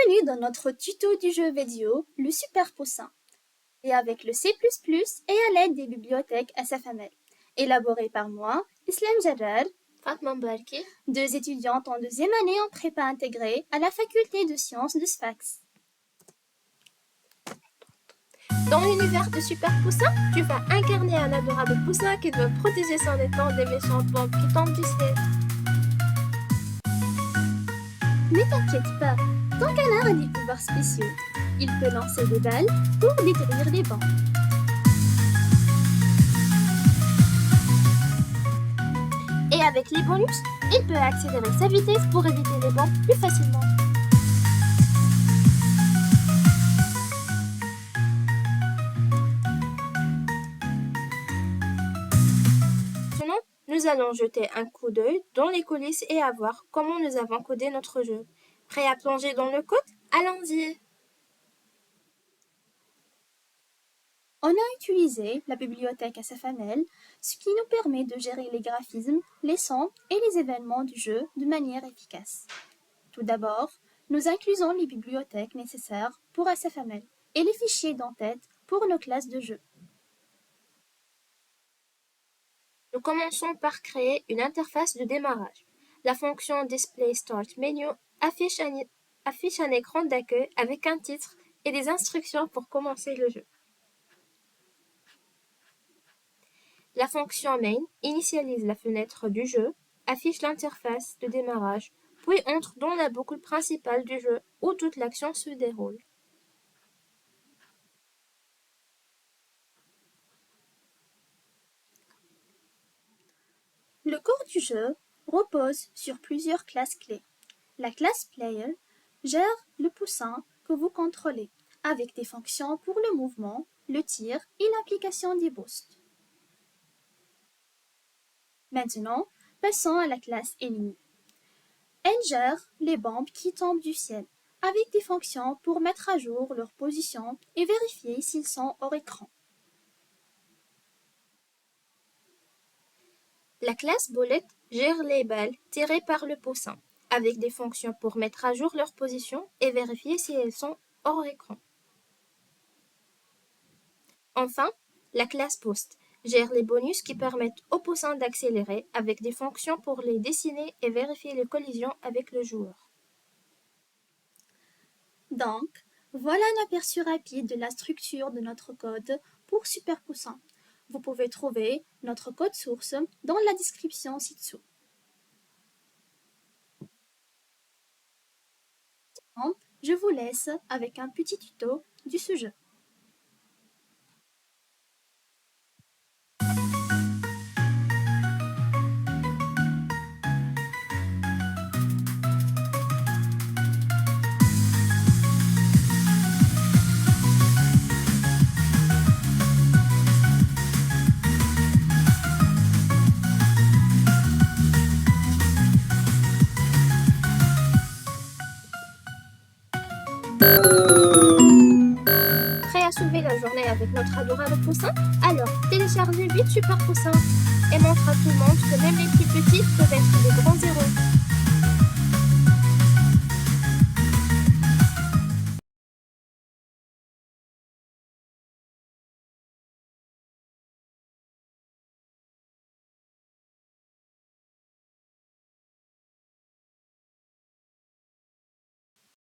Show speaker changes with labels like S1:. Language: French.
S1: Bienvenue dans notre tuto du jeu vidéo, le Super Poussin, et avec le C++ et à l'aide des bibliothèques SFML, élaboré par moi, Islam Jarrar,
S2: Fatma Mbarki,
S1: deux étudiantes en deuxième année en prépa intégrée à la faculté de sciences de Sfax.
S2: Dans l'univers de Super Poussin, tu vas incarner un adorable poussin qui doit protéger son étang des méchantes bombes qui tombent du ciel.
S1: Ne t'inquiète pas, ton canard a des pouvoirs spéciaux. Il peut lancer des balles pour détruire les bancs.
S2: Et avec les bonus, il peut accélérer sa vitesse pour éviter les bombes plus facilement. Maintenant, nous allons jeter un coup d'œil dans les coulisses et à voir comment nous avons codé notre jeu. Prêt à plonger dans le code? Allons-y!
S1: On a utilisé la bibliothèque SFML, ce qui nous permet de gérer les graphismes, les sons et les événements du jeu de manière efficace. Tout d'abord, nous inclusons les bibliothèques nécessaires pour SFML et les fichiers d'entête pour nos classes de jeu.
S2: Nous commençons par créer une interface de démarrage. La fonction Display Start Menu affiche un écran d'accueil avec un titre et des instructions pour commencer le jeu. La fonction Main initialise la fenêtre du jeu, affiche l'interface de démarrage, puis entre dans la boucle principale du jeu où toute l'action se déroule.
S1: Le corps du jeu repose sur plusieurs classes clés. La classe Player gère le poussin que vous contrôlez, avec des fonctions pour le mouvement, le tir et l'application des boosts. Maintenant, passons à la classe Enemy. Elle gère les bombes qui tombent du ciel, avec des fonctions pour mettre à jour leur position et vérifier s'ils sont hors écran.
S2: La classe Bullet gère les balles tirées par le poussin, avec des fonctions pour mettre à jour leur position et vérifier si elles sont hors écran. Enfin, la classe Boost gère les bonus qui permettent au poussin d'accélérer avec des fonctions pour les dessiner et vérifier les collisions avec le joueur.
S1: Donc, voilà un aperçu rapide de la structure de notre code pour Super Poussin. Vous pouvez trouver notre code source dans la description ci-dessous. Je vous laisse avec un petit tuto du sujet.
S2: Prêt à sauver la journée avec notre adorable poussin? Alors, téléchargez vite Super Poussin et montre à tout le monde que même les plus petits peuvent être de grands héros.